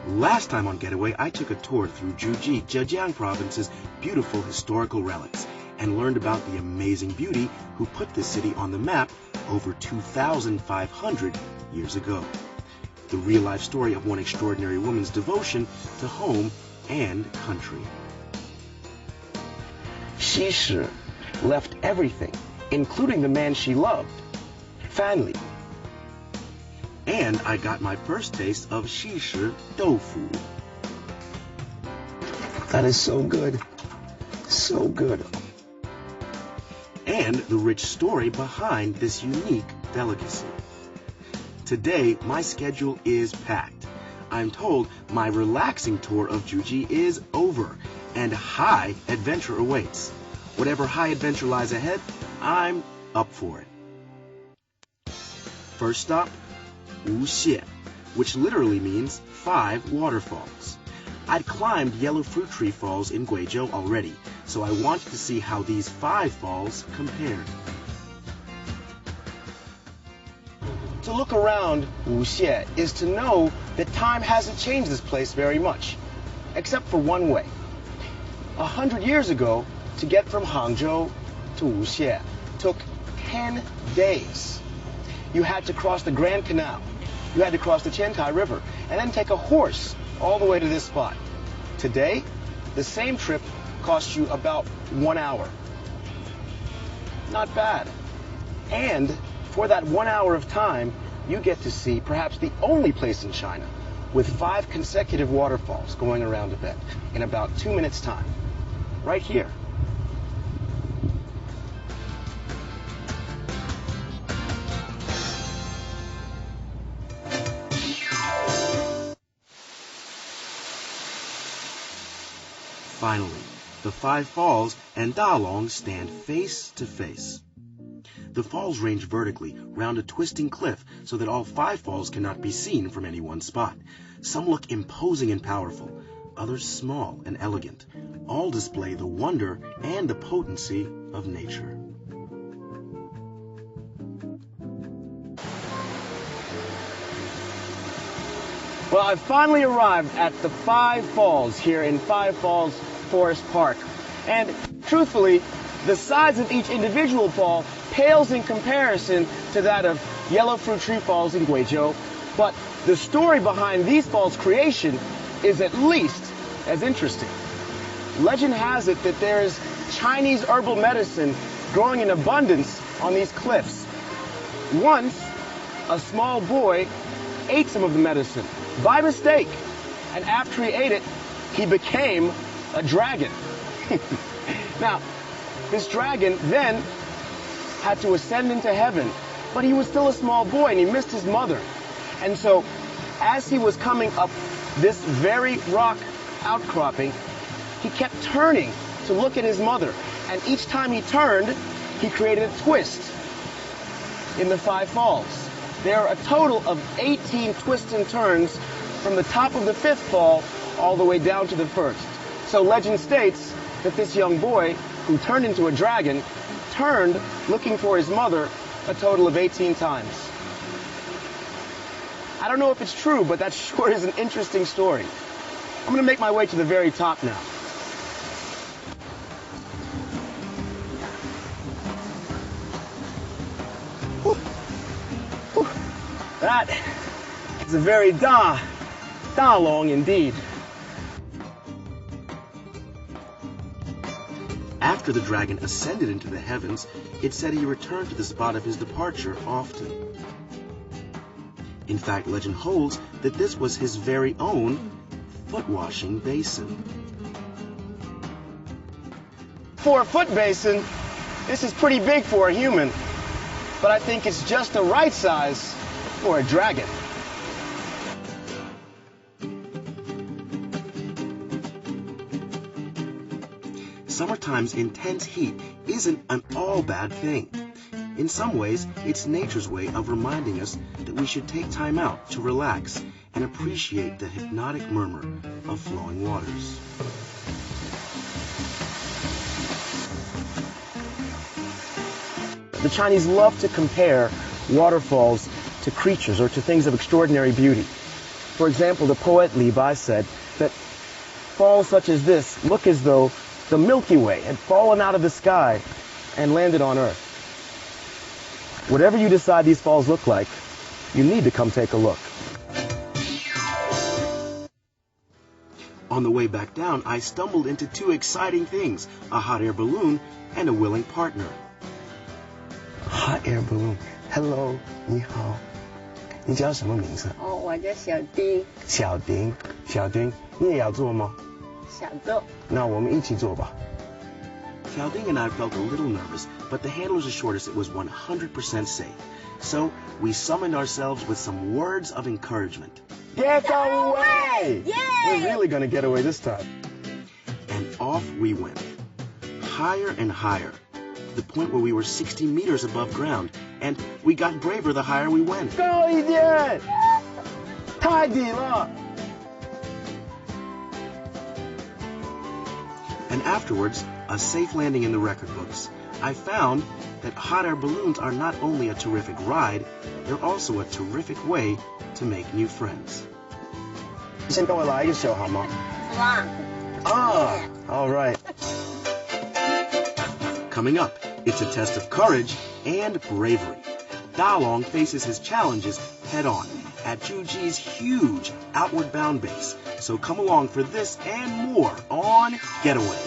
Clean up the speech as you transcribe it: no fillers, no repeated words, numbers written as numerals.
Last time on Getaway, I took a tour through Juji, Zhejiang Province's beautiful historical relics and learned about the amazing beauty who put this city on the map over 2,500 years ago. The real-life story of one extraordinary woman's devotion to home and country. Xi Shi left everything, including the man she loved, Fan Li. And I got my first taste of Xi Shi Doufu. That is so good. So good. And the rich story behind this unique delicacy. Today, my schedule is packed. I'm told my relaxing tour of Juji is over, and high adventure awaits. Whatever high adventure lies ahead, I'm up for it. First stop, Wuxie, which literally means 5 waterfalls. I'd climbed Yellow Fruit Tree Falls in Guizhou already, so I wanted to see how these 5 falls compared. To look around Wuxie is to know that time hasn't changed this place very much, except for one way. 100 years ago, to get from Hangzhou to Wuxie took 10 days. You had to cross the Grand Canal, you had to cross the Qiantai River, and then take a horse all the way to this spot. Today, the same trip costs you about 1 hour. Not bad. And for that 1 hour of time, you get to see perhaps the only place in China with 5 consecutive waterfalls going around a bend in about 2 minutes' time. Right here. Finally, the 5 falls and Dalong stand face to face. The falls range vertically round a twisting cliff so that all 5 falls cannot be seen from any one spot. Some look imposing and powerful, others small and elegant. All display the wonder and the potency of nature. Well, I've finally arrived at the 5 falls here in 5 Falls Forest Park. And truthfully, the size of each individual fall pales in comparison to that of Yellow Fruit Tree Falls in Guizhou. But the story behind these falls' creation is at least as interesting. Legend has it that there is Chinese herbal medicine growing in abundance on these cliffs. Once, a small boy ate some of the medicine by mistake, and after he ate it, he became a dragon. Now, this dragon then had to ascend into heaven, but he was still a small boy and he missed his mother. And so, as he was coming up this very rock outcropping, he kept turning to look at his mother. And each time he turned, he created a twist in the 5 falls. There are a total of 18 twists and turns from the top of the 5th fall all the way down to the 1st. So legend states that this young boy, who turned into a dragon, turned looking for his mother a total of 18 times. I don't know if it's true, but that sure is an interesting story. I'm going to make my way to the very top now. That is a very Dalong indeed. After the dragon ascended into the heavens, it said he returned to the spot of his departure often. In fact, legend holds that this was his very own foot-washing basin. For a foot basin, this is pretty big for a human, but I think it's just the right size for a dragon. Summertime's intense heat isn't an all bad thing. In some ways, it's nature's way of reminding us that we should take time out to relax and appreciate the hypnotic murmur of flowing waters. The Chinese love to compare waterfalls to creatures or to things of extraordinary beauty. For example, the poet Levi said that falls such as this look as though the Milky Way had fallen out of the sky and landed on Earth. Whatever you decide these falls look like, you need to come take a look. On the way back down, I stumbled into two exciting things, a hot air balloon and a willing partner. Hot air balloon. Hello, 你好。你叫什么名字？哦，我叫小丁。小丁，小丁，你也要做吗？想做。那我们一起做吧。Xiaoding and I felt a little nervous, but the handlers assured us it was 100% safe. So we summoned ourselves with some words of encouragement. Get away! Yay! We're really going to get away this time. And off we went, higher and higher, to the point where we were 60 meters above ground, and we got braver the higher we went. 高一点！太低了！ And afterwards, a safe landing in the record books, I found that hot air balloons are not only a terrific ride, they're also a terrific way to make new friends. 先跟我来一个手好吗？all right. Coming up, it's a test of courage and bravery. Dalong faces his challenges head on at Juji's huge outward bound base. So come along for this and more on Getaway.